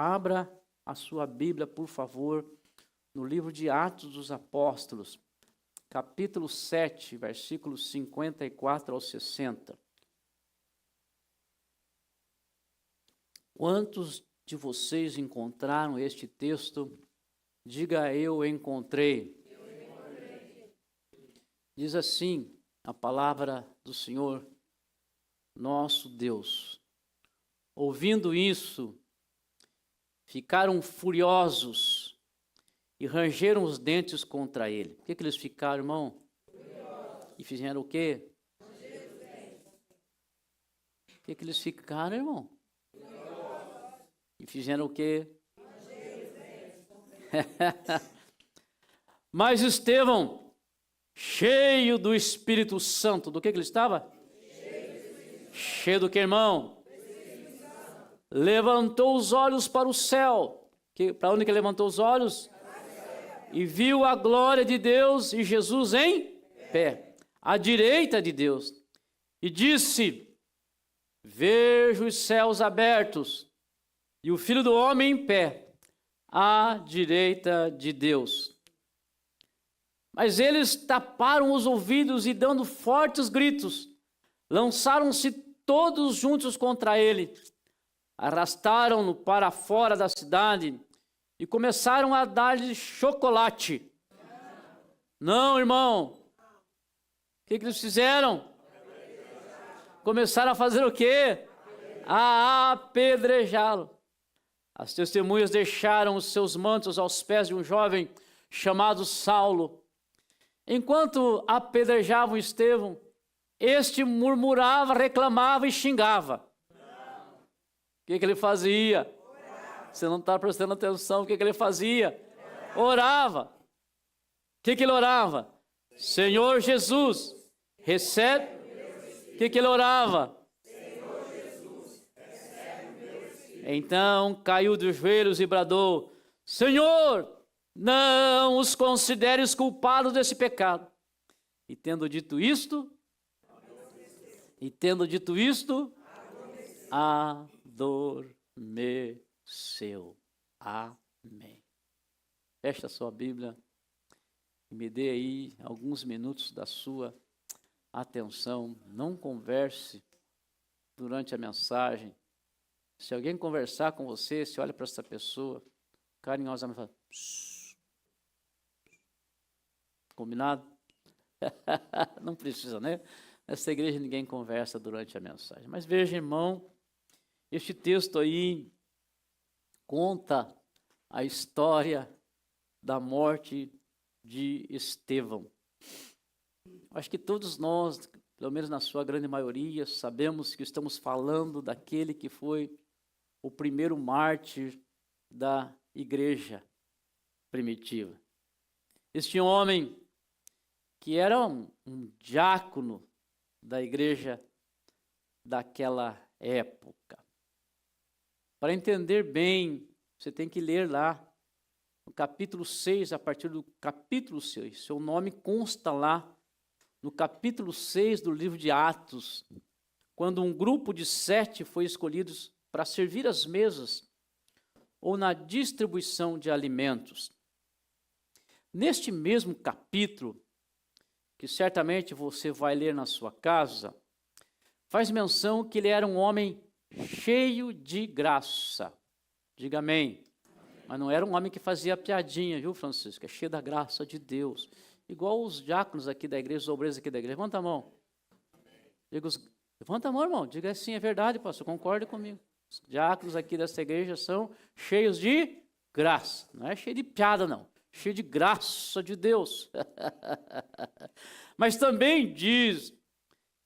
Abra a sua Bíblia, por favor, no livro de Atos dos Apóstolos, capítulo 7, versículos 54 ao 60. Quantos de vocês encontraram este texto? Diga: eu encontrei. Diz assim a palavra do Senhor, nosso Deus. Ouvindo isso, ficaram furiosos e rangeram os dentes contra ele. O que eles ficaram, irmão? Furiosos. E fizeram o quê? Rangeram os dentes. O que eles ficaram, irmão? Furiosos. E fizeram o quê? Rangeram os dentes. Mas Estevão, cheio do Espírito Santo, do que ele estava? Cheio do que, irmão? Levantou os olhos para o céu. Para onde que ele levantou os olhos? E viu a glória de Deus e Jesus em pé, à direita de Deus. E disse: vejo os céus abertos e o Filho do Homem em pé, à direita de Deus. Mas eles taparam os ouvidos e, dando fortes gritos, lançaram-se todos juntos contra ele. Arrastaram-no para fora da cidade e começaram a dar-lhe chocolate. Não, irmão. O que eles fizeram? Começaram a fazer o quê? A apedrejá-lo. As testemunhas deixaram os seus mantos aos pés de um jovem chamado Saulo. Enquanto apedrejavam Estevão, este murmurava, reclamava e xingava. O que ele fazia? Orava. Você não está prestando atenção. O que ele fazia? Orava. O que ele orava? Senhor Jesus, recebe. O que ele orava? Senhor Jesus, recebe o meu espírito. Então caiu dos joelhos e bradou: Senhor, não os consideres culpados desse pecado. E tendo dito isto, adormeceu. Amém. Feche a sua Bíblia e me dê aí alguns minutos da sua atenção. Não converse durante a mensagem. Se alguém conversar com você, você olha para essa pessoa carinhosamente e fala: combinado? Não precisa, né? Nessa igreja ninguém conversa durante a mensagem. Mas veja, irmão, este texto aí conta a história da morte de Estevão. Acho que todos nós, pelo menos na sua grande maioria, sabemos que estamos falando daquele que foi o primeiro mártir da igreja primitiva. Este homem que era um diácono da igreja daquela época. Para entender bem, você tem que ler lá no capítulo 6, a partir do capítulo 6. Seu nome consta lá no capítulo 6 do livro de Atos, quando um grupo de 7 foi escolhido para servir as mesas ou na distribuição de alimentos. Neste mesmo capítulo, que certamente você vai ler na sua casa, faz menção que ele era um homem cheio de graça. Diga amém. Mas não era um homem que fazia piadinha, viu, Francisco? É cheio da graça de Deus. Igual os diáconos aqui da igreja, os obreiros aqui da igreja. Levanta a mão. Levanta a mão, irmão. Diga assim: é verdade, pastor, concorde comigo. Os diáconos aqui dessa igreja são cheios de graça. Não é cheio de piada, não. Cheio de graça de Deus. Mas também diz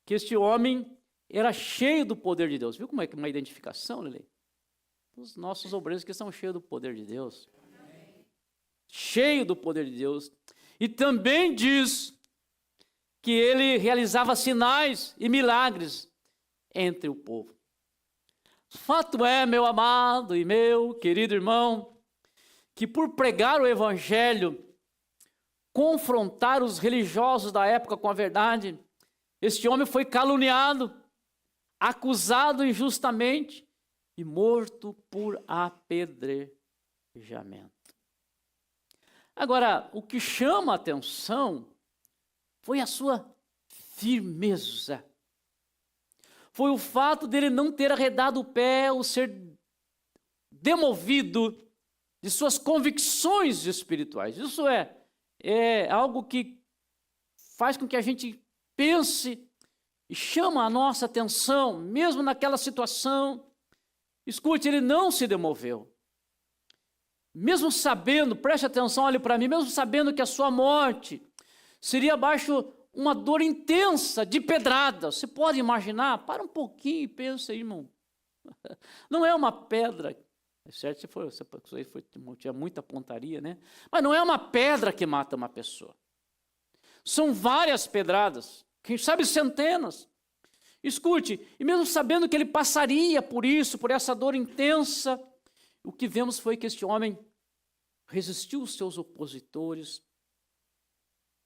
que este homem era cheio do poder de Deus. Viu como é que uma identificação, Lili? Os nossos obreiros que são cheios do poder de Deus. Amém. Cheio do poder de Deus. E também diz que ele realizava sinais e milagres entre o povo. Fato é, meu amado e meu querido irmão, que por pregar o evangelho, confrontar os religiosos da época com a verdade, este homem foi caluniado, acusado injustamente e morto por apedrejamento. Agora, o que chama a atenção foi a sua firmeza. Foi o fato dele não ter arredado o pé ou ser demovido de suas convicções espirituais. Isso é algo que faz com que a gente pense e chama a nossa atenção, mesmo naquela situação. Escute, ele não se demoveu. Mesmo sabendo, preste atenção, olhe para mim, mesmo sabendo que a sua morte seria abaixo uma dor intensa de pedrada. Você pode imaginar? Para um pouquinho e pensa aí, irmão. Não é uma pedra, é certo, tinha muita pontaria, né? Mas não é uma pedra que mata uma pessoa. São várias pedradas, quem sabe centenas. Escute, e mesmo sabendo que ele passaria por isso, por essa dor intensa, o que vemos foi que este homem resistiu aos seus opositores.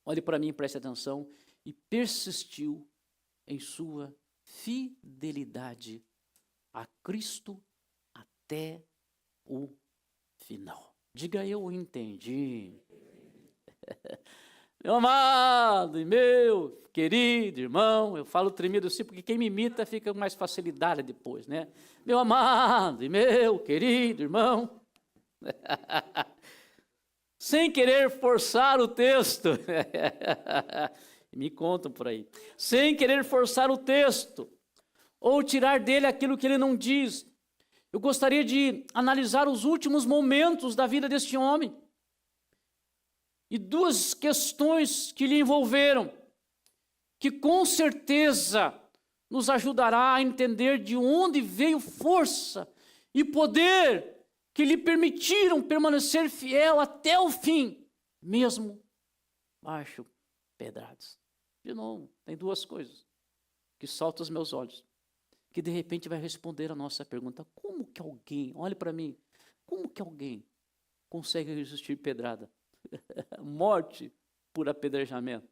Olhe para mim, preste atenção, e persistiu em sua fidelidade a Cristo até o final. Diga, eu entendi. Meu amado e meu querido irmão, eu falo tremido assim, porque quem me imita fica com mais facilidade depois, né? Meu amado e meu querido irmão, sem querer forçar o texto, me contam por aí, sem querer forçar o texto, ou tirar dele aquilo que ele não diz, eu gostaria de analisar os últimos momentos da vida deste homem, e duas questões que lhe envolveram, que com certeza nos ajudará a entender de onde veio força e poder que lhe permitiram permanecer fiel até o fim, mesmo baixo pedradas. De novo, tem duas coisas que saltam aos meus olhos, que de repente vai responder a nossa pergunta: como que alguém, olhe para mim, como que alguém consegue resistir pedrada? Morte por apedrejamento,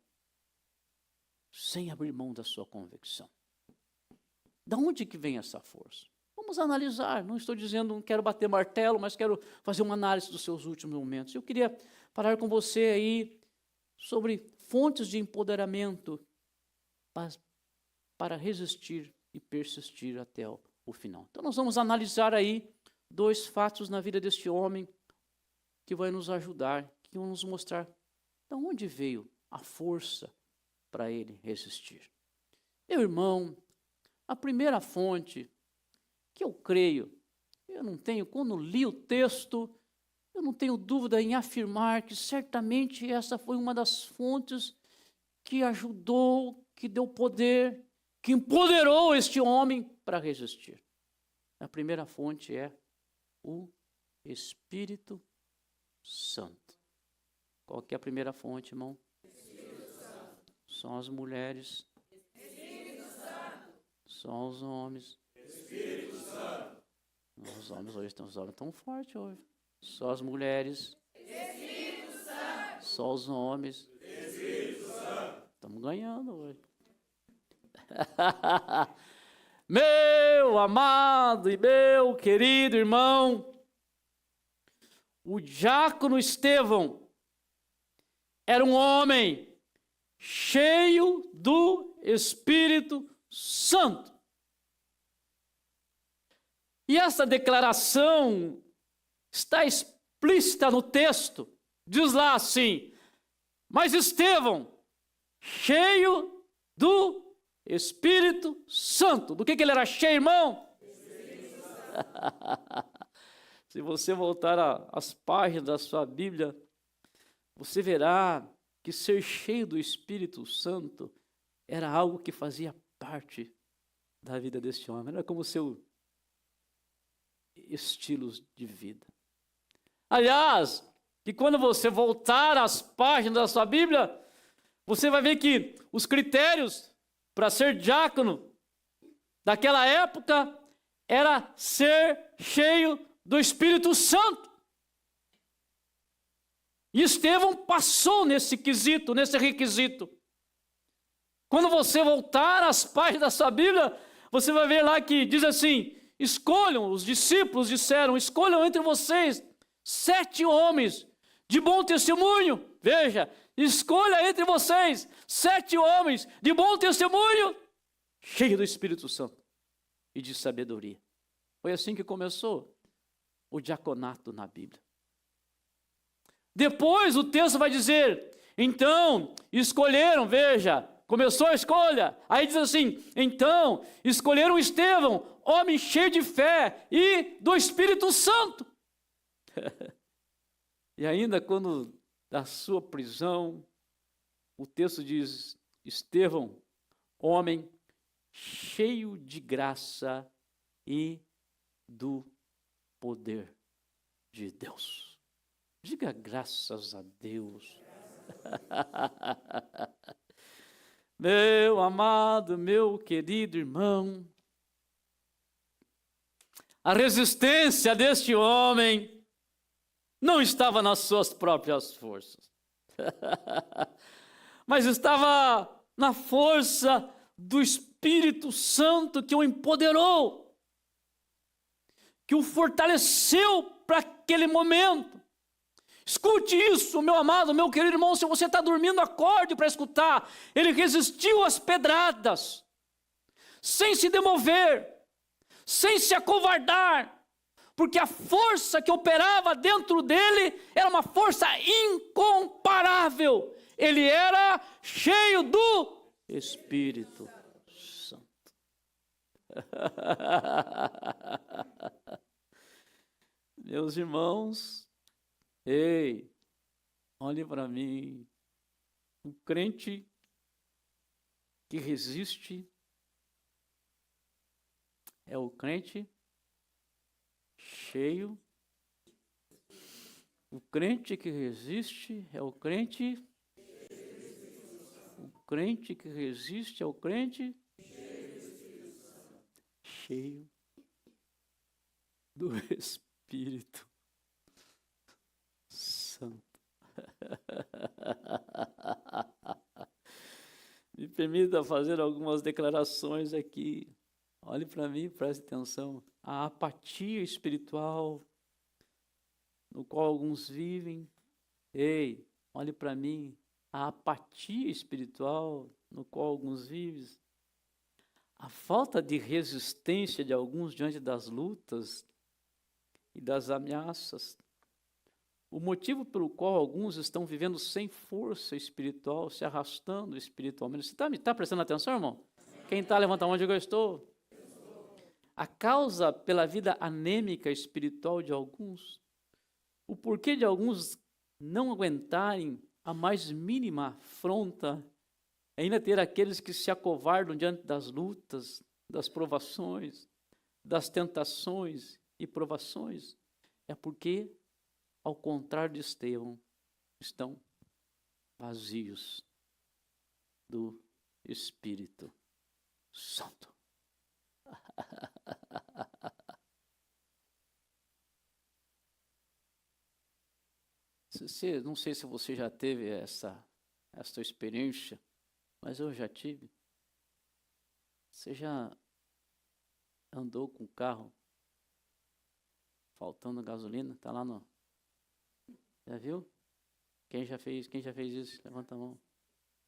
sem abrir mão da sua convicção. Da onde que vem essa força? Vamos analisar, não estou dizendo, não quero bater martelo, mas quero fazer uma análise dos seus últimos momentos. Eu queria falar com você aí sobre fontes de empoderamento para resistir e persistir até o final. Então nós vamos analisar aí dois fatos na vida deste homem que vai nos ajudar, que vão nos mostrar de onde veio a força para ele resistir. Meu irmão, a primeira fonte que eu creio, quando li o texto, eu não tenho dúvida em afirmar que certamente essa foi uma das fontes que ajudou, que deu poder, que empoderou este homem para resistir. A primeira fonte é o Espírito Santo. Qual que é a primeira fonte, irmão? Espírito Santo. São as mulheres. Espírito Santo. São os homens. Espírito Santo. Os homens hoje estão fortes hoje. Só as mulheres. Espírito Santo. Só os homens. Espírito Santo. Estamos ganhando hoje. Meu amado e meu querido irmão, o diácono Estevão era um homem cheio do Espírito Santo. E essa declaração está explícita no texto. Diz lá assim: mas Estevão, cheio do Espírito Santo. Do que ele era cheio, irmão? Espírito Santo. Se você voltar às páginas da sua Bíblia, você verá que ser cheio do Espírito Santo era algo que fazia parte da vida deste homem. Era como seu estilo de vida. Aliás, que quando você voltar às páginas da sua Bíblia, você vai ver que os critérios para ser diácono daquela época era ser cheio do Espírito Santo. E Estevão passou nesse quesito, nesse requisito. Quando você voltar às páginas da sua Bíblia, você vai ver lá que diz assim: escolham, os discípulos disseram, escolham entre vocês 7 homens de bom testemunho. Veja, escolha entre vocês 7 homens de bom testemunho, cheios do Espírito Santo e de sabedoria. Foi assim que começou o diaconato na Bíblia. Depois o texto vai dizer, então escolheram, veja, começou a escolha, aí diz assim, então escolheram Estevão, homem cheio de fé e do Espírito Santo. E ainda quando da sua prisão, o texto diz, Estevão, homem cheio de graça e do poder de Deus. Diga graças a Deus. Meu amado, meu querido irmão, a resistência deste homem não estava nas suas próprias forças, mas estava na força do Espírito Santo que o empoderou, que o fortaleceu para aquele momento. Escute isso, meu amado, meu querido irmão, se você está dormindo, acorde para escutar. Ele resistiu às pedradas, sem se demover, sem se acovardar, porque a força que operava dentro dele era uma força incomparável. Ele era cheio do Espírito Santo. Meus irmãos, ei, olhe para mim, um crente que resiste é o crente cheio, o crente que resiste é o crente que resiste é o crente cheio do Espírito Santo. Me permita fazer algumas declarações aqui. Olhe para mim, preste atenção. A apatia espiritual no qual alguns vivem. Ei, olhe para mim. A apatia espiritual no qual alguns vivem. A falta de resistência de alguns diante das lutas e das ameaças. O motivo pelo qual alguns estão vivendo sem força espiritual, se arrastando espiritualmente. Você está prestando atenção, irmão? Quem está, levanta a mão e diga, eu estou. A causa pela vida anêmica espiritual de alguns, o porquê de alguns não aguentarem a mais mínima afronta, ainda ter aqueles que se acovardam diante das lutas, das provações, das tentações e provações, é porque, ao contrário de Estevão, estão vazios do Espírito Santo. Não sei se você já teve essa experiência, mas eu já tive. Você já andou com o carro faltando gasolina? Está lá no... Já viu? Quem já fez isso? Levanta a mão.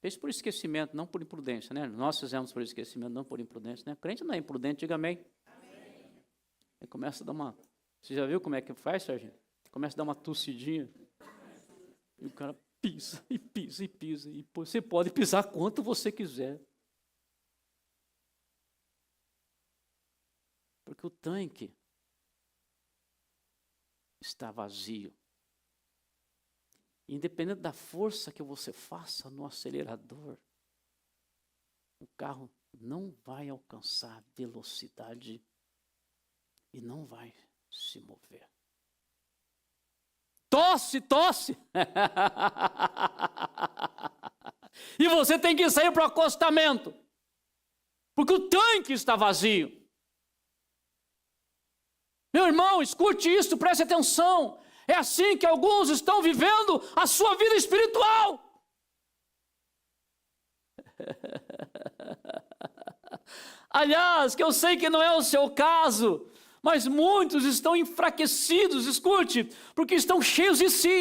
Fez por esquecimento, não por imprudência, né? Nós fizemos por esquecimento, não por imprudência, né? O crente não é imprudente, diga amém. Amém. Aí começa a dar uma... Você já viu como é que faz, sargento? Começa a dar uma tossidinha. E o cara pisa, e pisa, e pisa. E você pode pisar quanto você quiser. Porque o tanque está vazio. Independente da força que você faça no acelerador, o carro não vai alcançar velocidade e não vai se mover. Tosse! E você tem que sair para o acostamento, porque o tanque está vazio. Meu irmão, escute isso, preste atenção. É assim que alguns estão vivendo a sua vida espiritual. Aliás, que eu sei que não é o seu caso, Mas muitos estão enfraquecidos, escute, porque estão cheios de si.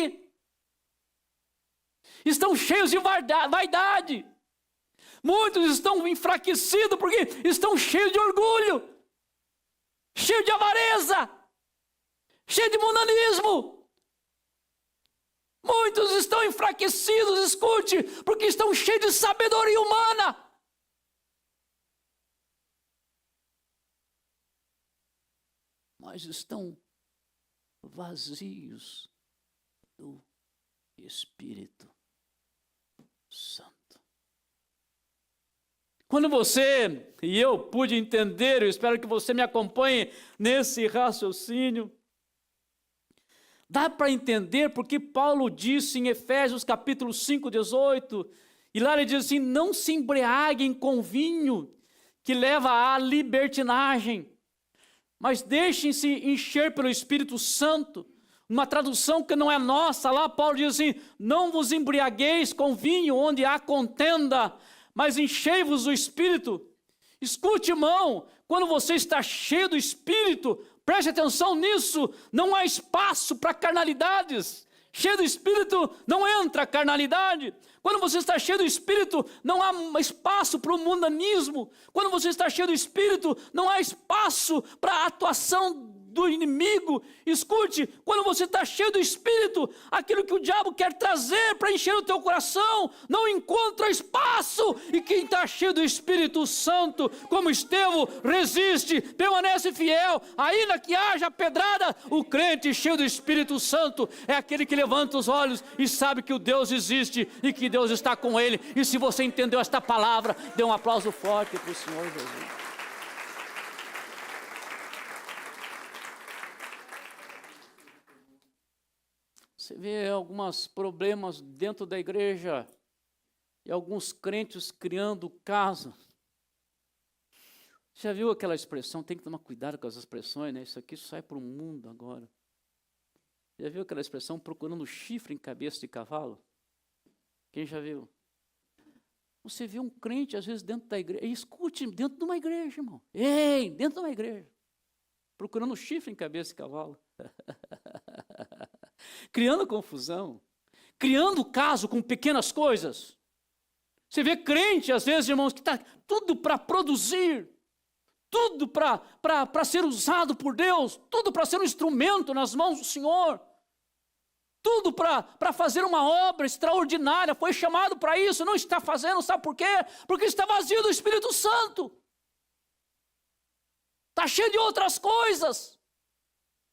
Estão cheios de vaidade. Muitos estão enfraquecidos porque estão cheios de orgulho, cheios de avareza, cheios de mundanismo. Muitos estão enfraquecidos, escute, porque estão cheios de sabedoria humana. Mas estão vazios do Espírito Santo. Quando você e eu pude entender, eu espero que você me acompanhe nesse raciocínio, dá para entender porque Paulo disse em Efésios capítulo 5, 18, e lá ele diz assim: não se embriaguem com vinho que leva à libertinagem, mas deixem-se encher pelo Espírito Santo. Uma tradução que não é nossa, lá Paulo diz assim: não vos embriagueis com vinho onde há contenda, mas enchei-vos do Espírito. Escute, irmão, quando você está cheio do Espírito, preste atenção nisso, não há espaço para carnalidades. Cheio do Espírito não entra a carnalidade. Quando você está cheio do Espírito, não há espaço para o mundanismo. Quando você está cheio do Espírito, não há espaço para a atuação do inimigo. Escute, quando você está cheio do Espírito, aquilo que o diabo quer trazer para encher o teu coração, não encontra espaço. E quem está cheio do Espírito Santo, como Estevão, resiste, permanece fiel, ainda que haja pedrada. O crente cheio do Espírito Santo é aquele que levanta os olhos e sabe que o Deus existe e que Deus está com ele. E se você entendeu esta palavra, dê um aplauso forte para o Senhor Jesus. Você vê alguns problemas dentro da igreja e alguns crentes criando casa. Já viu aquela expressão? Tem que tomar cuidado com as expressões, né? Isso aqui sai para o mundo agora. Já viu aquela expressão procurando chifre em cabeça de cavalo? Quem já viu? Você vê um crente às vezes dentro da igreja, e escute, dentro de uma igreja, irmão. Ei, dentro de uma igreja. Procurando chifre em cabeça de cavalo. Criando confusão, criando caso com pequenas coisas. Você vê crente, às vezes, irmãos, que está tudo para produzir, tudo para ser usado por Deus, tudo para ser um instrumento nas mãos do Senhor, tudo para fazer uma obra extraordinária, foi chamado para isso, não está fazendo, sabe por quê? Porque está vazio do Espírito Santo, está cheio de outras coisas.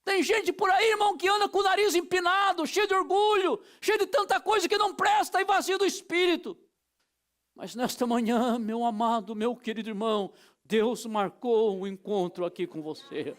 Tem gente por aí, irmão, que anda com o nariz empinado, cheio de orgulho, cheio de tanta coisa que não presta e vazio do Espírito. Mas nesta manhã, meu amado, meu querido irmão, Deus marcou um encontro aqui com você.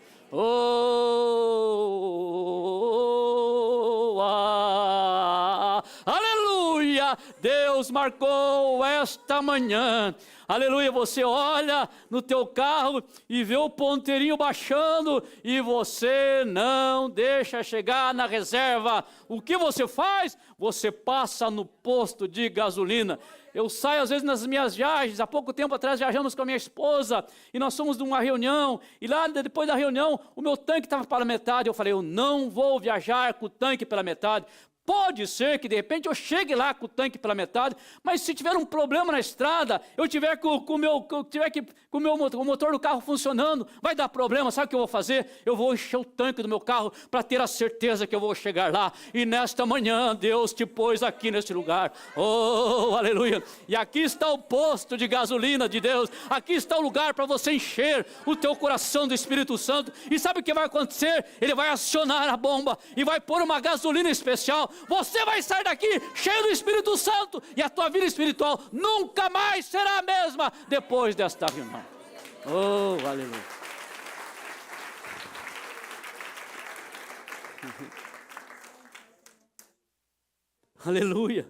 Aleluia! Deus marcou esta manhã. Aleluia, você olha no teu carro e vê o ponteirinho baixando e você não deixa chegar na reserva. O que você faz? Você passa no posto de gasolina. Eu saio às vezes nas minhas viagens, há pouco tempo atrás viajamos com a minha esposa e nós fomos numa reunião e lá depois da reunião o meu tanque estava pela metade. Eu falei, eu não vou viajar com o tanque pela metade. Pode ser que de repente eu chegue lá com o tanque pela metade, mas se tiver um problema na estrada, eu tiver com o motor do carro funcionando, vai dar problema, sabe o que eu vou fazer? Eu vou encher o tanque do meu carro para ter a certeza que eu vou chegar lá. E nesta manhã Deus te pôs aqui neste lugar. Oh, aleluia! E aqui está o posto de gasolina de Deus, aqui está o lugar para você encher o teu coração do Espírito Santo. E sabe o que vai acontecer? Ele vai acionar a bomba e vai pôr uma gasolina especial. Você vai sair daqui cheio do Espírito Santo e a tua vida espiritual nunca mais será a mesma depois desta reunião. Oh, aleluia. Aleluia.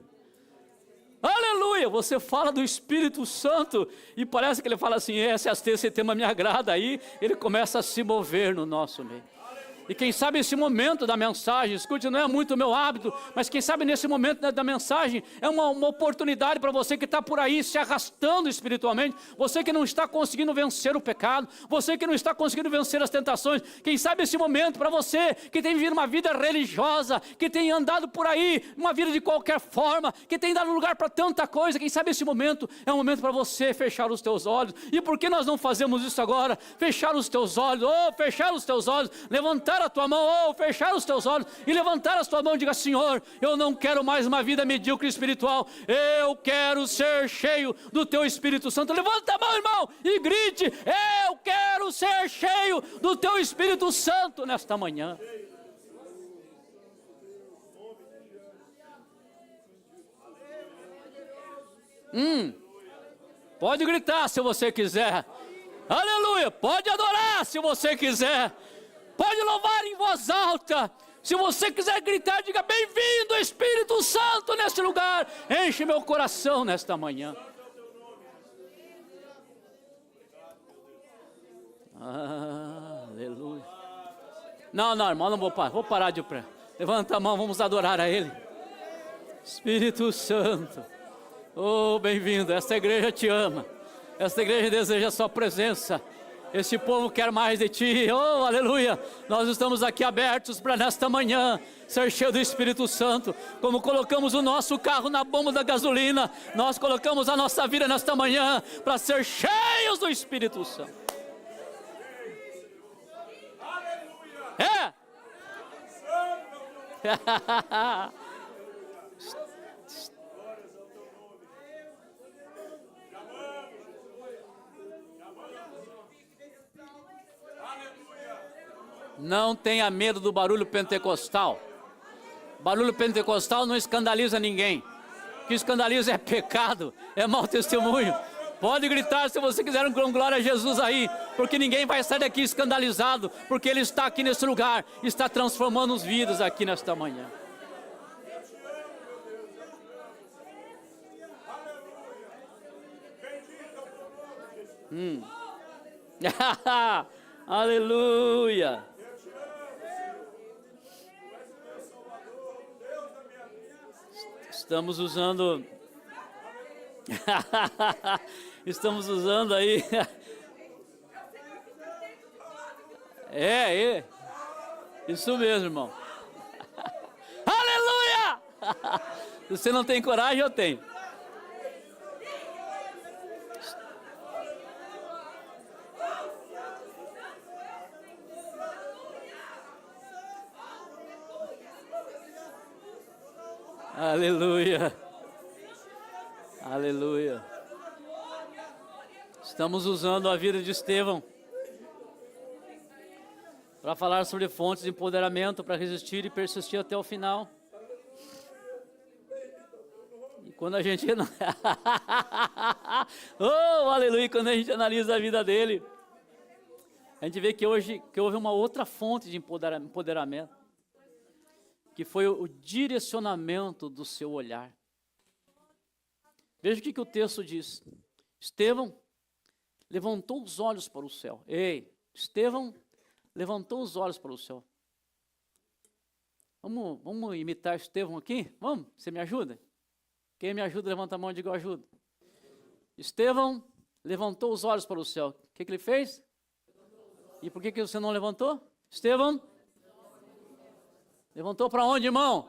Aleluia. Você fala do Espírito Santo e parece que ele fala assim, esse tema me agrada, aí ele começa a se mover no nosso meio. E quem sabe esse momento da mensagem, escute, não é muito o meu hábito, mas quem sabe nesse momento da mensagem é uma oportunidade para você que está por aí se arrastando espiritualmente, você que não está conseguindo vencer o pecado, você que não está conseguindo vencer as tentações, quem sabe esse momento para você que tem vivido uma vida religiosa, que tem andado por aí, uma vida de qualquer forma, que tem dado lugar para tanta coisa, quem sabe esse momento é um momento para você fechar os teus olhos. E por que nós não fazemos isso agora? Fechar os teus olhos, fechar os teus olhos, levantar a tua mão, fechar os teus olhos e levantar a tua mão e diga: Senhor, eu não quero mais uma vida medíocre espiritual, eu quero ser cheio do teu Espírito Santo. Levanta a mão, irmão, e grite: eu quero ser cheio do teu Espírito Santo nesta manhã. Pode gritar se você quiser. Aleluia, pode adorar se você quiser. Pode louvar em voz alta. Se você quiser gritar, diga: bem-vindo Espírito Santo neste lugar. Enche meu coração nesta manhã. Aleluia. Não, irmão, não vou parar. Vou parar de pé. Levanta a mão, vamos adorar a Ele. Espírito Santo. Oh, bem-vindo. Esta igreja te ama. Esta igreja deseja a sua presença. Esse povo quer mais de ti. Oh, aleluia. Nós estamos aqui abertos para nesta manhã ser cheio do Espírito Santo. Como colocamos o nosso carro na bomba da gasolina, nós colocamos a nossa vida nesta manhã para ser cheios do Espírito Santo. É. Não tenha medo do barulho pentecostal. Barulho pentecostal não escandaliza ninguém. O que escandaliza é pecado, é mau testemunho. Pode gritar se você quiser com glória a Jesus aí, porque ninguém vai sair daqui escandalizado, porque Ele está aqui nesse lugar, está transformando as vidas aqui nesta manhã. Aleluia. Estamos usando aí. Isso mesmo, irmão. Aleluia! Se você não tem coragem, eu tenho. Aleluia. Aleluia. Estamos usando a vida de Estevão para falar sobre fontes de empoderamento para resistir e persistir até o final. E quando a gente oh, aleluia, quando a gente analisa a vida dele, a gente vê que hoje houve uma outra fonte de empoderamento, que foi o direcionamento do seu olhar. Veja o que o texto diz. Estevão levantou os olhos para o céu. Estevão levantou os olhos para o céu. Vamos imitar Estevão aqui? Vamos? Você me ajuda? Quem me ajuda, levanta a mão e diga: eu ajudo. Estevão levantou os olhos para o céu. O que ele fez? E por que você não levantou? Estevão levantou para onde, irmão?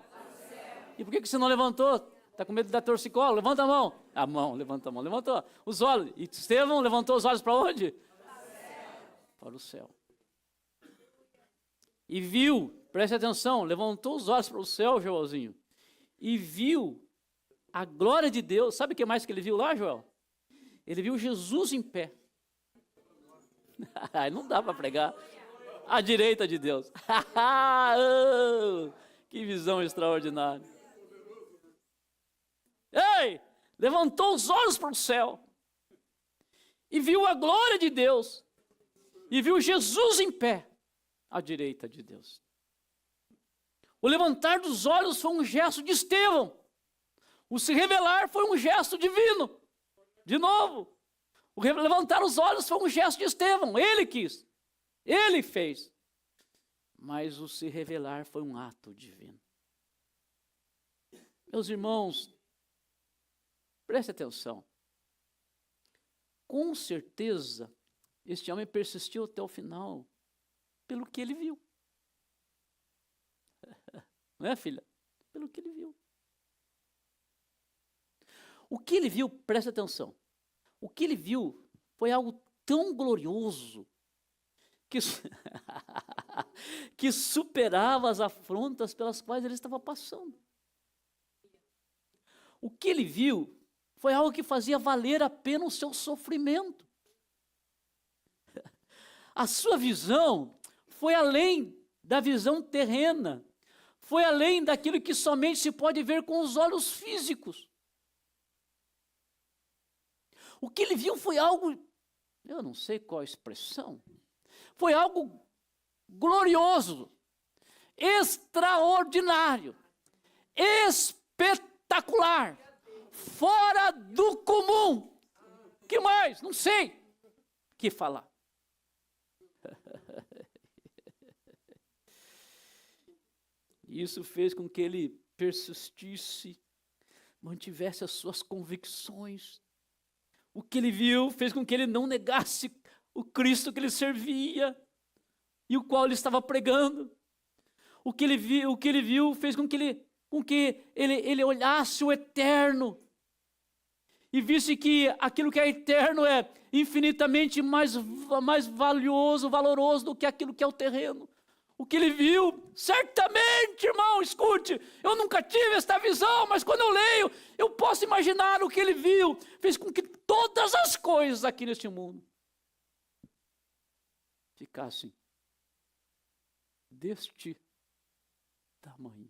E por que você não levantou? Está com medo de dar torcicolo? Levanta a mão. Levanta a mão. Levantou os olhos. E Estevão levantou os olhos para onde? Para o céu. E viu, preste atenção, levantou os olhos para o céu, Joelzinho, e viu a glória de Deus. Sabe o que mais que ele viu lá, Joel? Ele viu Jesus em pé. Não dá para pregar. À direita de Deus. Oh, que visão extraordinária. Levantou os olhos para o céu e viu a glória de Deus e viu Jesus em pé à direita de Deus. O levantar dos olhos foi um gesto de Estevão. O se revelar foi um gesto divino. De novo, o levantar os olhos foi um gesto de Estevão. Ele quis, ele fez. mas o se revelar foi um ato divino. Meus irmãos, preste atenção. Com certeza, este homem persistiu até o final, pelo que ele viu. Não é, filha? Pelo que ele viu. O que ele viu, preste atenção, o que ele viu foi algo tão glorioso que, que superava as afrontas pelas quais ele estava passando. O que ele viu foi algo que fazia valer a pena o seu sofrimento. A sua visão foi além da visão terrena, foi além daquilo que somente se pode ver com os olhos físicos. O que ele viu foi algo, eu não sei qual a expressão, foi algo glorioso, extraordinário, espetacular, fora do comum. Que mais? Não sei o que falar. Isso fez com que ele persistisse, mantivesse as suas convicções. O que ele viu fez com que ele não negasse o Cristo que ele servia e o qual ele estava pregando. O que ele viu fez com que ele olhasse o eterno e visse que aquilo que é eterno é infinitamente mais valioso, valoroso do que aquilo que é o terreno. O que ele viu, certamente, irmão, escute, eu nunca tive esta visão, mas quando eu leio, eu posso imaginar o que ele viu, fez com que todas as coisas aqui neste mundo ficassem deste tamanho.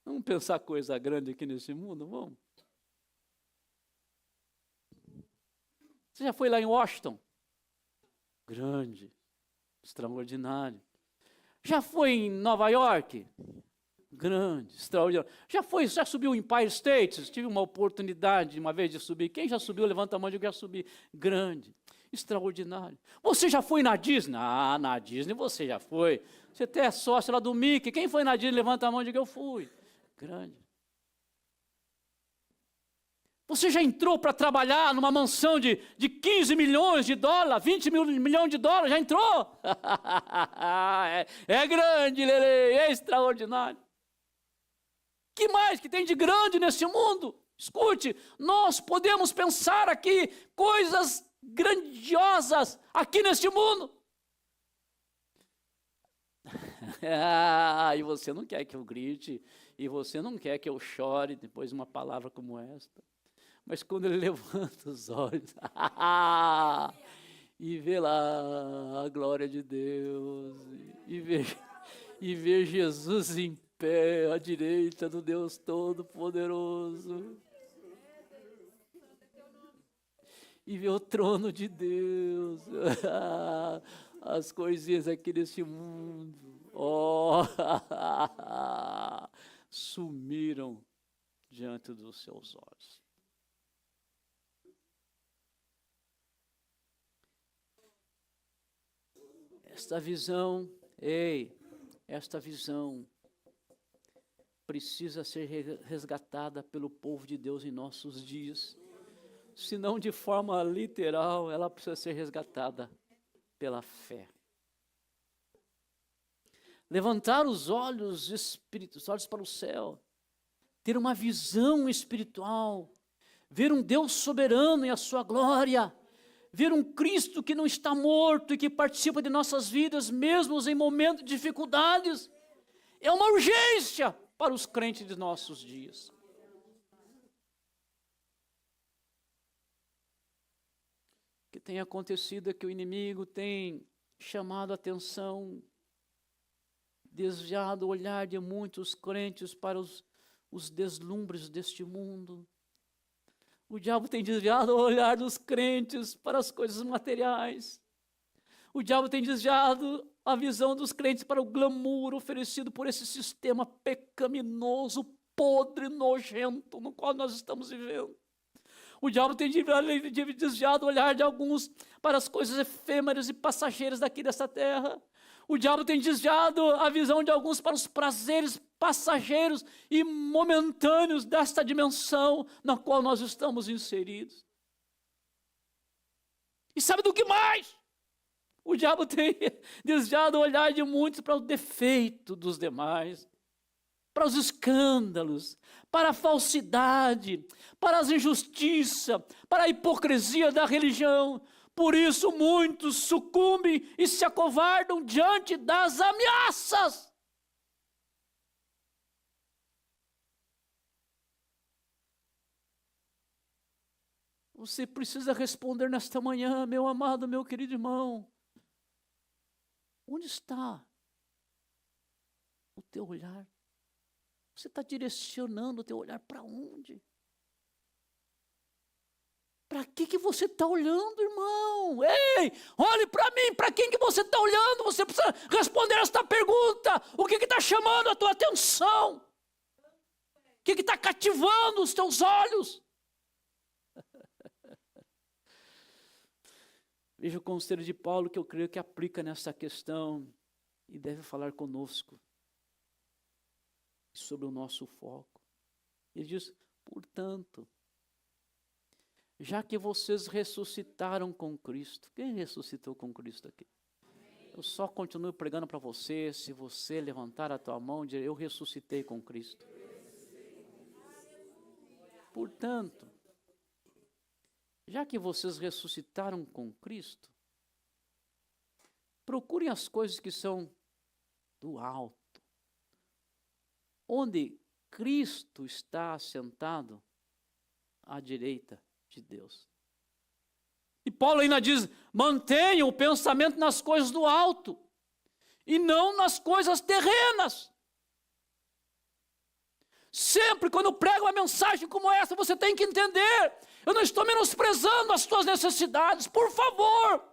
Vamos pensar coisa grande aqui nesse mundo, vamos? Você já foi lá em Washington? Grande, extraordinário. Já foi em Nova York? Grande, extraordinário. Já subiu o Empire State? Tive uma oportunidade uma vez de subir. Quem já subiu, levanta a mão e diz que já subi. Grande, extraordinário. Você já foi na Disney? Ah, na Disney você já foi. Você até é sócio lá do Mickey. Quem foi na Disney, levanta a mão e diz que eu fui. Grande. Você já entrou para trabalhar numa mansão de 15 milhões de dólares, 20 milhões de dólares? Já entrou? É grande, Lele, é extraordinário. Que mais que tem de grande nesse mundo? Escute, nós podemos pensar aqui coisas grandiosas aqui neste mundo. E você não quer que eu grite, e você não quer que eu chore depois de uma palavra como esta. Mas quando ele levanta os olhos e vê lá a glória de Deus, e vê Jesus em pé à direita do Deus Todo-Poderoso, e vê o trono de Deus, as coisinhas aqui nesse mundo, sumiram diante dos seus olhos. Esta visão precisa ser resgatada pelo povo de Deus em nossos dias. Se não de forma literal, ela precisa ser resgatada pela fé. Levantar os olhos para o céu, ter uma visão espiritual, ver um Deus soberano e a sua glória, ver um Cristo que não está morto e que participa de nossas vidas, mesmo em momentos de dificuldades, é uma urgência para os crentes de nossos dias. O que tem acontecido é que o inimigo tem chamado a atenção, desviado o olhar de muitos crentes para os deslumbres deste mundo. O diabo tem desviado o olhar dos crentes para as coisas materiais. O diabo tem desviado a visão dos crentes para o glamour oferecido por esse sistema pecaminoso, podre, nojento, no qual nós estamos vivendo. O diabo tem desviado o olhar de alguns para as coisas efêmeras e passageiras daqui dessa terra. O diabo tem desviado a visão de alguns para os prazeres passageiros e momentâneos desta dimensão na qual nós estamos inseridos. E sabe do que mais? O diabo tem desviado o olhar de muitos para o defeito dos demais, para os escândalos, para a falsidade, para as injustiças, para a hipocrisia da religião. Por isso muitos sucumbem e se acovardam diante das ameaças. Você precisa responder nesta manhã, meu amado, meu querido irmão. Onde está o teu olhar? Você está direcionando o teu olhar para onde? Para que você está olhando, irmão? Ei, olhe para mim, para quem que você está olhando? Você precisa responder esta pergunta. O que está chamando a tua atenção? O que está cativando os teus olhos? Veja o conselho de Paulo que eu creio que aplica nessa questão e deve falar conosco sobre o nosso foco. Ele diz, portanto, já que vocês ressuscitaram com Cristo. Quem ressuscitou com Cristo aqui? Eu só continuo pregando para você, se você levantar a tua mão e dizer, eu ressuscitei com Cristo. Portanto, já que vocês ressuscitaram com Cristo, procurem as coisas que são do alto, onde Cristo está assentado à direita de Deus. E Paulo ainda diz, mantenham o pensamento nas coisas do alto, e não nas coisas terrenas. Sempre quando eu prego uma mensagem como essa, você tem que entender, eu não estou menosprezando as tuas necessidades, por favor.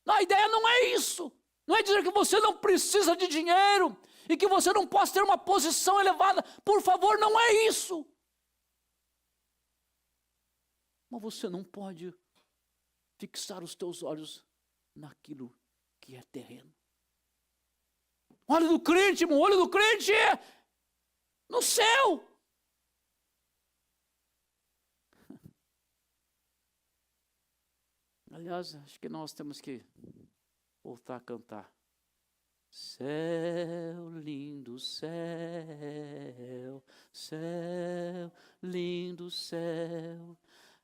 A ideia não é isso. Não é dizer que você não precisa de dinheiro e que você não possa ter uma posição elevada. Por favor, não é isso. Mas você não pode fixar os teus olhos naquilo que é terreno. O olho do crente, irmão, o olho do crente é no céu. Aliás, acho que nós temos que voltar a cantar. Céu, lindo céu, céu, lindo céu,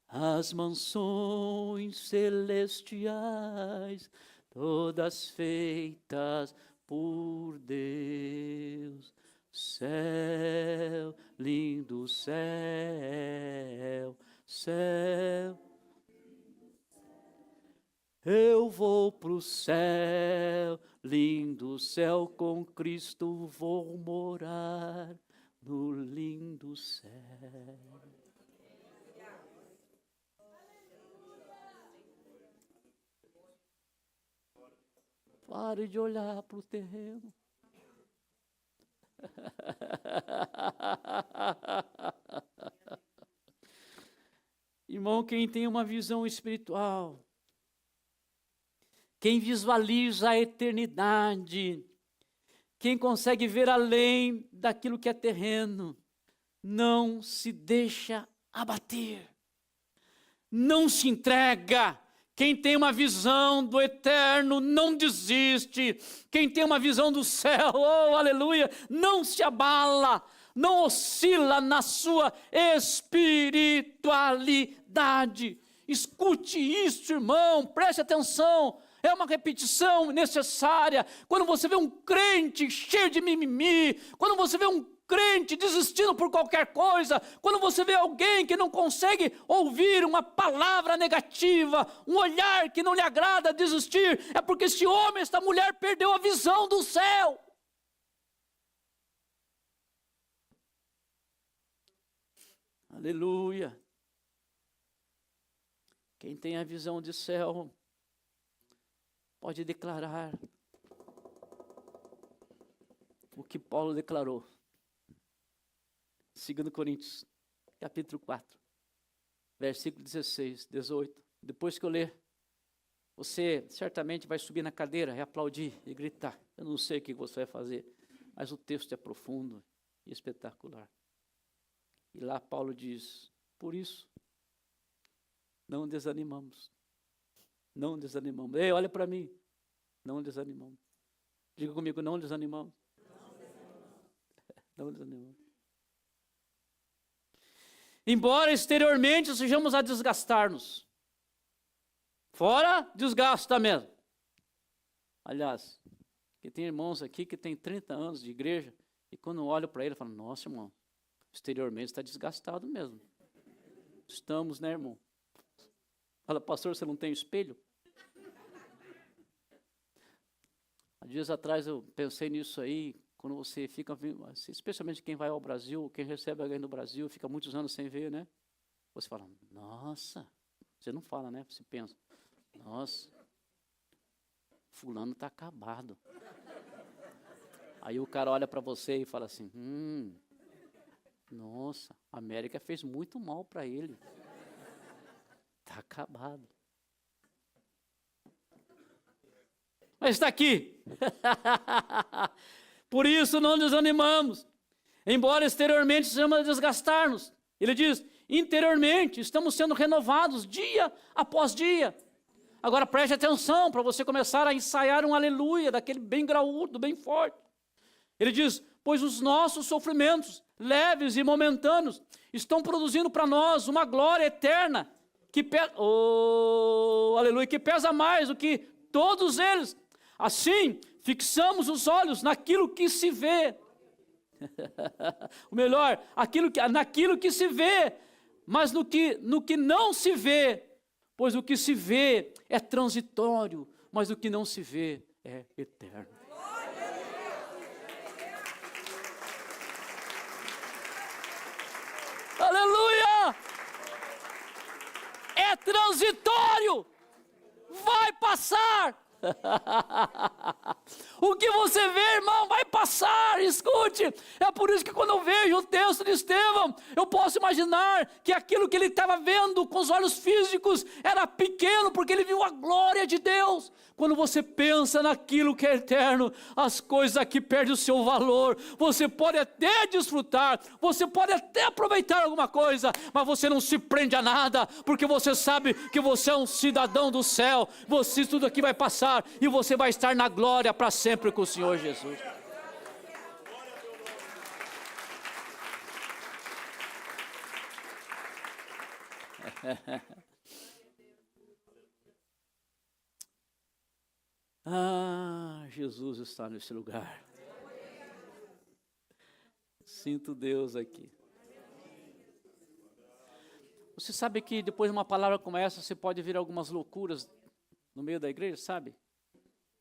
as mansões celestiais, todas feitas por Deus. Céu, lindo céu, céu. Eu vou pro céu, lindo céu, com Cristo vou morar no lindo céu. Pare de olhar para o terreno. Irmão, quem tem uma visão espiritual, quem visualiza a eternidade, quem consegue ver além daquilo que é terreno, não se deixa abater, não se entrega. Quem tem uma visão do eterno não desiste. Quem tem uma visão do céu, oh aleluia, não se abala, não oscila na sua espiritualidade. Escute isso, irmão, preste atenção. É uma repetição necessária. Quando você vê um crente cheio de mimimi, quando você vê um crente desistindo por qualquer coisa, quando você vê alguém que não consegue ouvir uma palavra negativa, um olhar que não lhe agrada desistir, é porque esse homem, esta mulher perdeu a visão do céu. Aleluia. Quem tem a visão de céu pode declarar o que Paulo declarou. 2 Coríntios, capítulo 4. versículo 16, 18. Depois que eu ler, você certamente vai subir na cadeira e aplaudir e gritar. Eu não sei o que você vai fazer, mas o texto é profundo e espetacular. E lá Paulo diz, por isso, não desanimamos. Não desanimamos. Ei, olha para mim. Não desanimamos. Diga comigo, não desanimamos. Não desanimamos. Embora exteriormente sejamos a desgastar-nos. Fora desgastamento. Aliás, que tem irmãos aqui que tem 30 anos de igreja e quando olho para ele, eu falo, nossa, irmão, exteriormente está desgastado mesmo. Estamos, né, irmão? Fala, pastor, você não tem espelho? Há dias atrás eu pensei nisso aí, quando você fica, especialmente quem vai ao Brasil, quem recebe alguém no Brasil, fica muitos anos sem ver, né? Você fala, nossa, você não fala, né? Você pensa, nossa, fulano está acabado. Aí o cara olha para você e fala assim, nossa, a América fez muito mal para ele. Está acabado. Mas está aqui. Por isso não desanimamos. Embora exteriormente sejamos a desgastar-nos. Ele diz, interiormente estamos sendo renovados dia após dia. Agora preste atenção para você começar a ensaiar um aleluia, daquele bem graúdo, bem forte. Ele diz, pois os nossos sofrimentos, leves e momentâneos, estão produzindo para nós uma glória eterna, que aleluia, que pesa mais do que todos eles. Assim, fixamos os olhos naquilo que se vê. O melhor, naquilo que se vê, mas no que não se vê. Pois o que se vê é transitório, mas o que não se vê é eterno. Aleluia! É transitório, vai passar. O que você vê, irmão, vai passar. Escute, é por isso que quando eu vejo o texto de Estevão, eu posso imaginar que aquilo que ele estava vendo com os olhos físicos era pequeno, porque ele viu a glória de Deus. Quando você pensa naquilo que é eterno, as coisas aqui perdem o seu valor. Você pode até desfrutar, você pode até aproveitar alguma coisa, mas você não se prende a nada, porque você sabe que você é um cidadão do céu. Você, tudo aqui vai passar e você vai estar na glória para sempre com o Senhor Jesus. Ah, Jesus está nesse lugar. Sinto Deus aqui. Você sabe que depois de uma palavra como essa, você pode vir algumas loucuras no meio da igreja, sabe?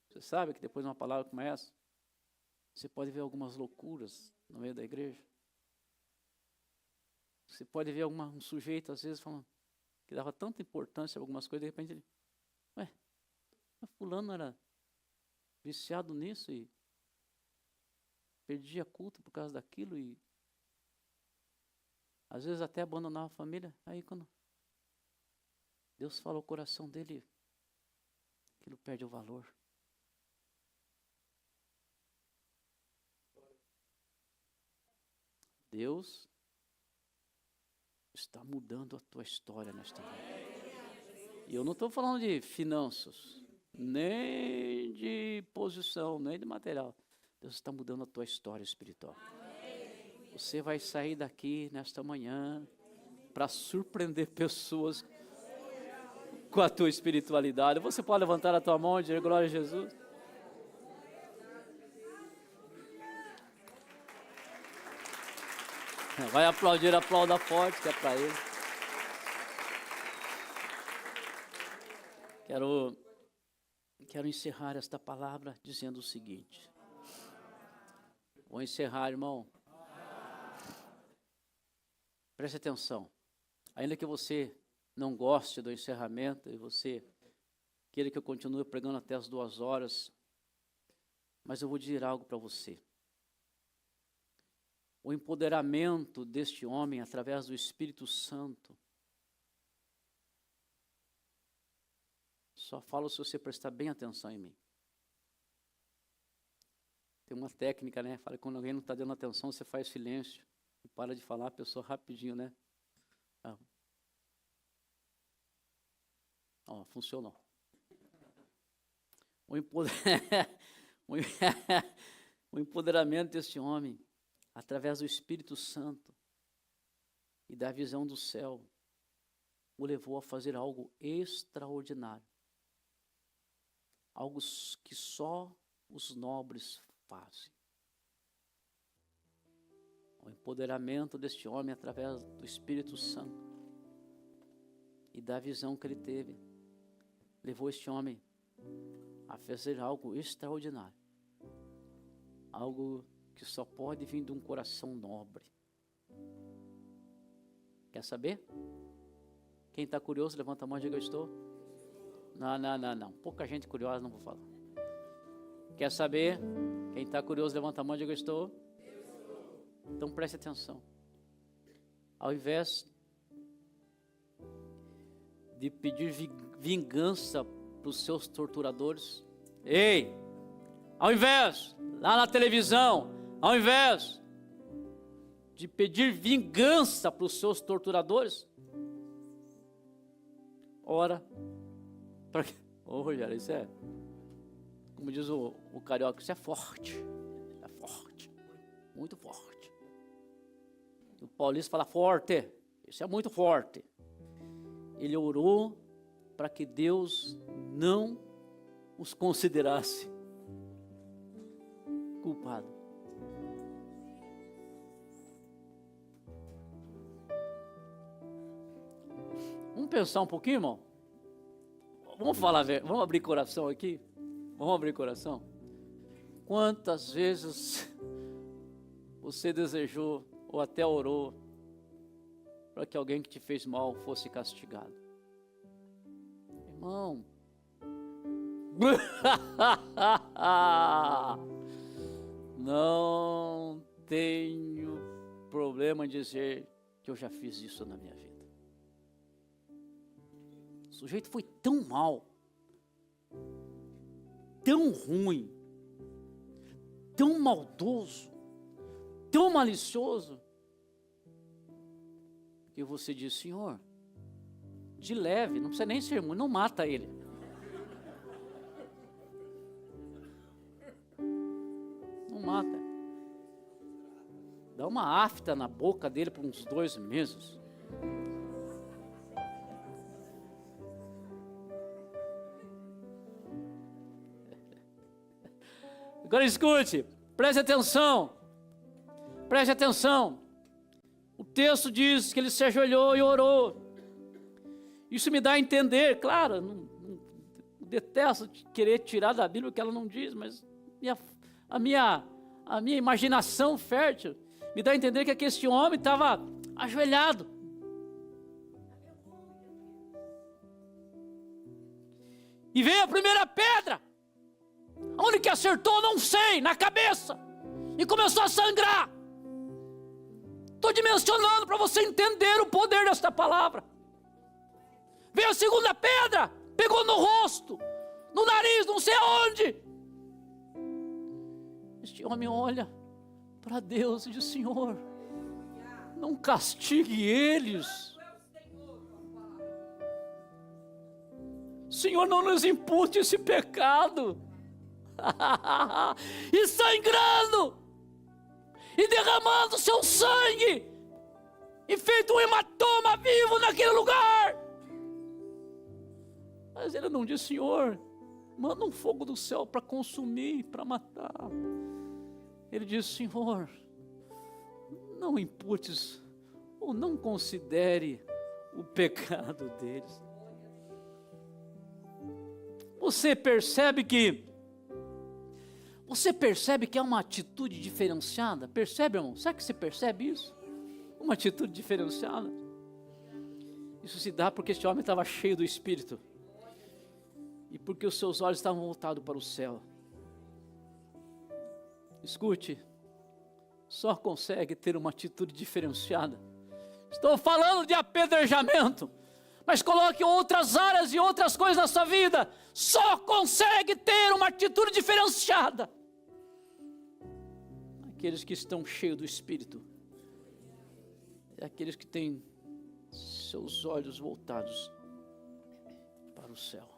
Você sabe que depois de uma palavra como essa, você pode ver algumas loucuras no meio da igreja. Você pode ver um sujeito, às vezes, falando que dava tanta importância a algumas coisas, de repente ele, fulano era viciado nisso e perdia culto por causa daquilo e às vezes até abandonava a família. Aí quando Deus fala o coração dele, aquilo perde o valor. Deus está mudando a tua história nesta noite. E eu não estou falando de finanças, nem de posição, nem de material. Deus está mudando a tua história espiritual. Você vai sair daqui nesta manhã para surpreender pessoas com a tua espiritualidade. Você pode levantar a tua mão e dizer glória a Jesus? Vai aplaudir, aplauda forte, que é para ele. Quero encerrar esta palavra dizendo o seguinte. Vou encerrar, irmão. Preste atenção. Ainda que você não goste do encerramento e você queira que eu continue pregando até as 2 horas, mas eu vou dizer algo para você. O empoderamento deste homem através do Espírito Santo Só falo se você prestar bem atenção em mim. Tem uma técnica, né? Fala que quando alguém não está dando atenção, você faz silêncio. E para de falar a pessoa rapidinho, né? Ó, funcionou. O empoderamento desse homem, através do Espírito Santo e da visão do céu, o levou a fazer algo extraordinário. Algo que só os nobres fazem. O empoderamento deste homem através do Espírito Santo e da visão que ele teve, levou este homem a fazer algo extraordinário. Algo que só pode vir de um coração nobre. Quer saber? Quem está curioso, levanta a mão e diga: eu estou. Não. Pouca gente curiosa, não vou falar. Quer saber? Quem está curioso, levanta a mão e diga: eu estou. Então preste atenção. Ao invés de pedir vingança para os seus torturadores, ao invés, lá na televisão, ao invés de pedir vingança para os seus torturadores, ora para que... Rogério, isso é, como diz o carioca, isso é forte, muito forte. O paulista fala forte, isso é muito forte. Ele orou para que Deus não os considerasse culpado. Vamos pensar um pouquinho, irmão? Vamos abrir coração aqui? Vamos abrir coração? Quantas vezes você desejou ou até orou para que alguém que te fez mal fosse castigado? Irmão, não tenho problema em dizer que eu já fiz isso na minha vida. O sujeito foi tão mal, tão ruim, tão maldoso, tão malicioso, que você diz: Senhor, de leve, não precisa nem ser muito, não mata ele. Não mata. Dá uma afta na boca dele por uns 2 meses. Agora escute, preste atenção. O texto diz que ele se ajoelhou e orou. Isso me dá a entender, claro, não detesto querer tirar da Bíblia o que ela não diz, mas a minha imaginação fértil me dá a entender que este homem estava ajoelhado. E veio a primeira pedra. Onde que acertou, não sei, na cabeça. E começou a sangrar. Estou dimensionando para você entender o poder desta palavra. Veio a segunda pedra, pegou no rosto, no nariz, não sei aonde. Este homem olha para Deus e diz: Senhor, não castigue eles. Senhor, não nos impute esse pecado. E sangrando, e derramando seu sangue, e feito um hematoma vivo naquele lugar. Mas ele não disse: Senhor, manda um fogo do céu para consumir, para matar. Ele disse: Senhor, não imputes ou não considere o pecado deles. Você percebe que é uma atitude diferenciada? Percebe, irmão? Será que você percebe isso? Uma atitude diferenciada. Isso se dá porque este homem estava cheio do Espírito. E porque os seus olhos estavam voltados para o céu. Escute, só consegue ter uma atitude diferenciada. Estou falando de apedrejamento, mas coloque outras áreas e outras coisas na sua vida, só consegue ter uma atitude diferenciada aqueles que estão cheios do Espírito, é aqueles que têm seus olhos voltados para o céu.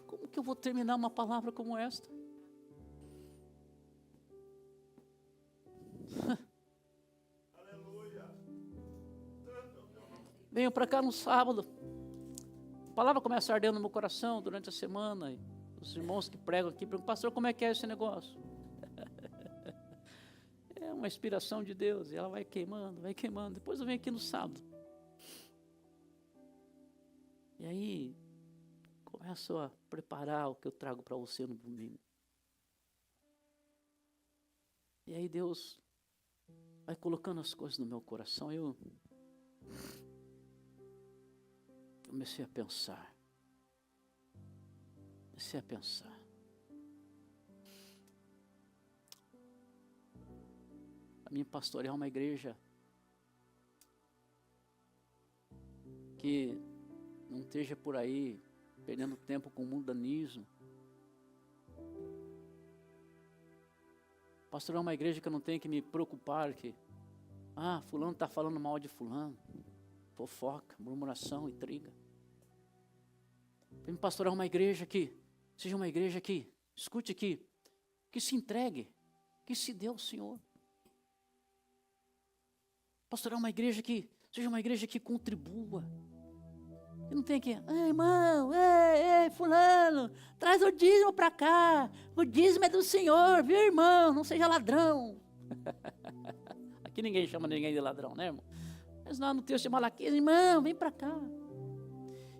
Como que eu vou terminar uma palavra como esta? Venho para cá no sábado, a palavra começa ardendo no meu coração durante a semana, e os irmãos que pregam aqui perguntam: pastor, como é que é esse negócio? É uma inspiração de Deus, e ela vai queimando, depois eu venho aqui no sábado, e aí começo a preparar o que eu trago para você no domingo, e aí Deus vai colocando as coisas no meu coração. Eu comecei a pensar. A minha pastorear uma igreja que não esteja por aí perdendo tempo com mundanismo. Pastorear uma igreja que eu não tenho que me preocupar que fulano está falando mal de fulano, fofoca, murmuração, intriga. Para me pastorear uma igreja que seja uma igreja que, escute aqui, que se entregue, que se dê ao Senhor. Pastorear uma igreja que seja uma igreja que contribua. E não tem que, irmão, fulano, traz o dízimo para cá, o dízimo é do Senhor, viu, irmão, não seja ladrão. Aqui ninguém chama ninguém de ladrão, né, irmão? Mas lá no texto de Malaquias, irmão, vem para cá.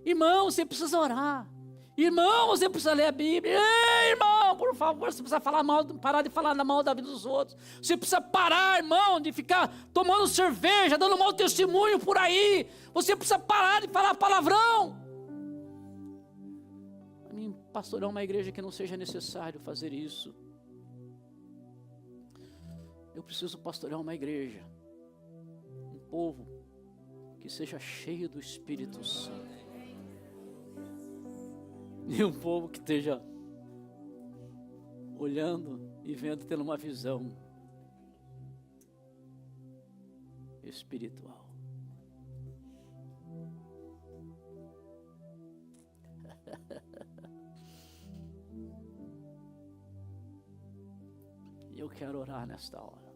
Irmão, você precisa orar. Irmão, você precisa ler a Bíblia. Ei, irmão, por favor, você precisa parar de falar mal da vida dos outros. Você precisa parar, irmão, de ficar tomando cerveja, dando mau testemunho por aí. Você precisa parar de falar palavrão. Para mim, pastorear uma igreja que não seja necessário fazer isso. Eu preciso pastorear uma igreja, um povo que seja cheio do Espírito Santo. E um povo que esteja olhando e vendo, tendo uma visão espiritual. E eu quero orar nesta hora.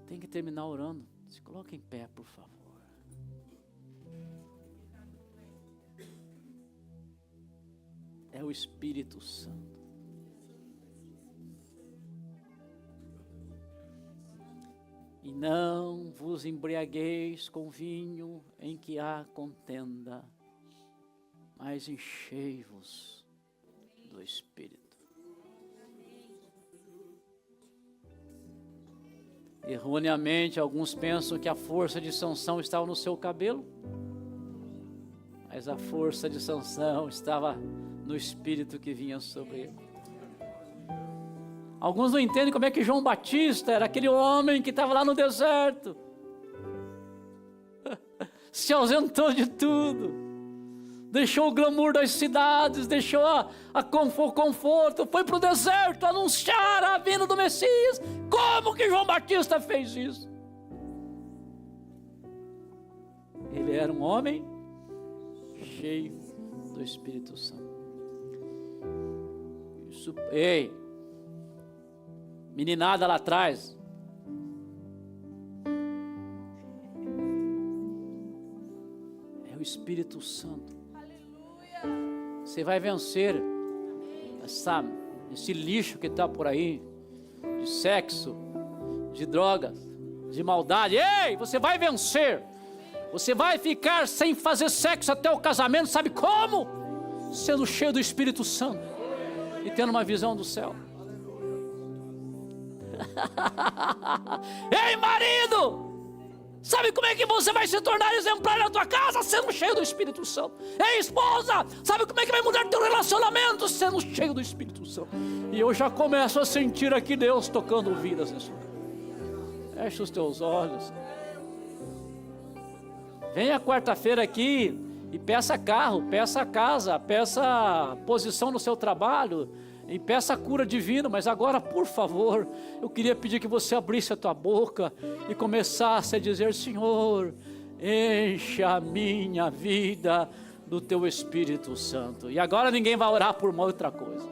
Tem que terminar orando. Se coloque em pé, por favor. É o Espírito Santo. E não vos embriagueis com vinho em que há contenda, mas enchei-vos do Espírito. Erroneamente, alguns pensam que a força de Sansão estava no seu cabelo, mas a força de Sansão estava no Espírito que vinha sobre ele. Alguns não entendem como é que João Batista era aquele homem que estava lá no deserto, se ausentou de tudo, deixou o glamour das cidades, deixou o conforto, foi para o deserto anunciar a vinda do Messias. Como que João Batista fez isso? Ele era um homem cheio do Espírito Santo. Isso, ei, meninada lá atrás, é o Espírito Santo. Você vai vencer esse lixo que está por aí, de sexo, de drogas, de maldade. Ei, você vai vencer. Você vai ficar sem fazer sexo até o casamento, sabe como? Sendo cheio do Espírito Santo e tendo uma visão do céu. Ei, marido! Sabe como é que você vai se tornar exemplar na tua casa? Sendo cheio do Espírito Santo. Ei, esposa! Sabe como é que vai mudar teu relacionamento? Sendo cheio do Espírito Santo. E eu já começo a sentir aqui Deus tocando vidas nesse lugar. Feche os teus olhos. Venha quarta-feira aqui e peça carro, peça casa, peça posição no seu trabalho e peça cura divina. Mas agora, por favor, eu queria pedir que você abrisse a tua boca e começasse a dizer: Senhor, encha a minha vida do teu Espírito Santo. E agora ninguém vai orar por uma outra coisa.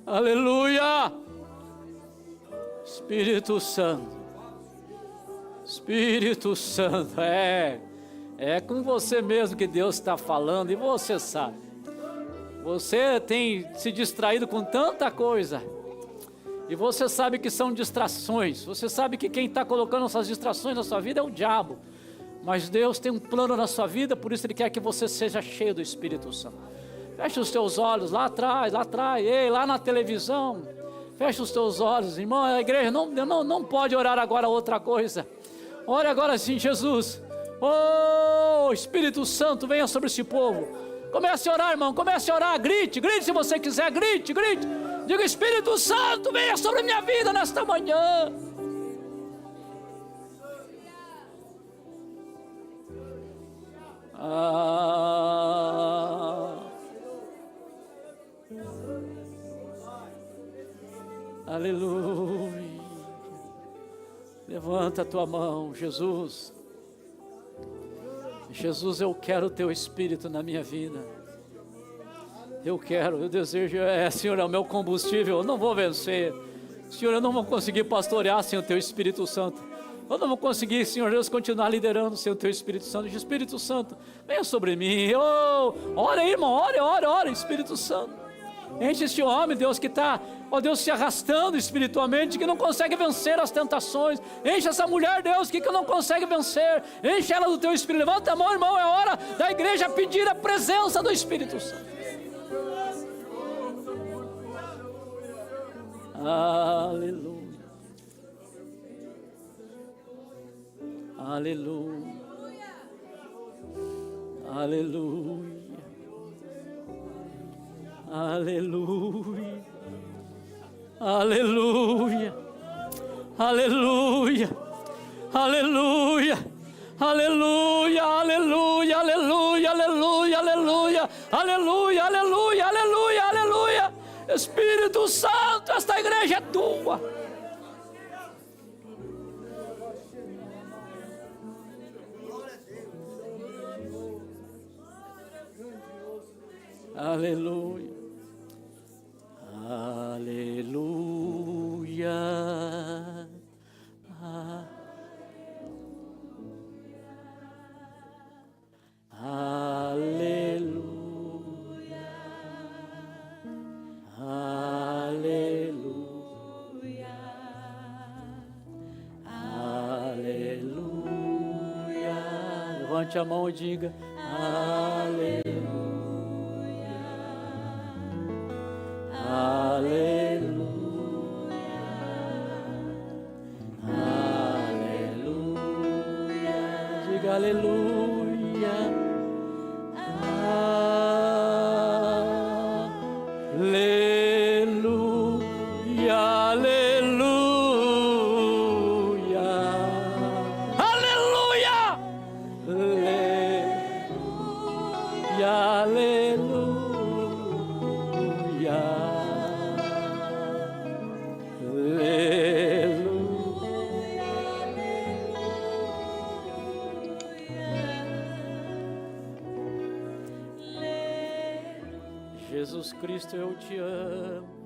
Aleluia! Espírito Santo, Espírito Santo, é com você mesmo que Deus está falando, e você sabe. Você tem se distraído com tanta coisa, e você sabe que são distrações, você sabe que quem está colocando essas distrações na sua vida é o diabo, mas Deus tem um plano na sua vida, por isso Ele quer que você seja cheio do Espírito Santo. Feche os teus olhos lá atrás, ei, lá na televisão. Feche os teus olhos, irmão. A igreja não pode orar agora outra coisa. Ore agora sim, Jesus. Oh, Espírito Santo, venha sobre esse povo. Comece a orar, irmão, comece a orar. Grite se você quiser, grite. Diga: Espírito Santo, venha sobre a minha vida nesta manhã. Aleluia. Levanta a tua mão, Jesus. Jesus, eu quero o teu Espírito na minha vida. Eu desejo, Senhor, é o meu combustível. Eu não vou vencer, Senhor, eu não vou conseguir pastorear sem o teu Espírito Santo. Eu não vou conseguir, Senhor Deus, continuar liderando sem o teu Espírito Santo. Espírito Santo, venha sobre mim. Ora aí, irmão, ora, Espírito Santo. Enche esse homem, Deus, que está, ó Deus, se arrastando espiritualmente, que não consegue vencer as tentações. Enche essa mulher, Deus, que não consegue vencer. Enche ela do teu Espírito. Levanta a mão, irmão, é hora da igreja pedir a presença do Espírito Santo. Aleluia. Aleluia. Aleluia. Aleluia, aleluia, aleluia, aleluia, aleluia, aleluia, aleluia, aleluia, aleluia, aleluia, aleluia, aleluia, aleluia. Espírito Santo, esta igreja é tua. Aleluia. Aleluia. Aleluia. Aleluia. Aleluia. Levante a mão e diga: aleluia. Aleluia, aleluia, diga aleluia, aleluia, aleluia, aleluia, aleluia, aleluia. Jesus Cristo, eu te amo.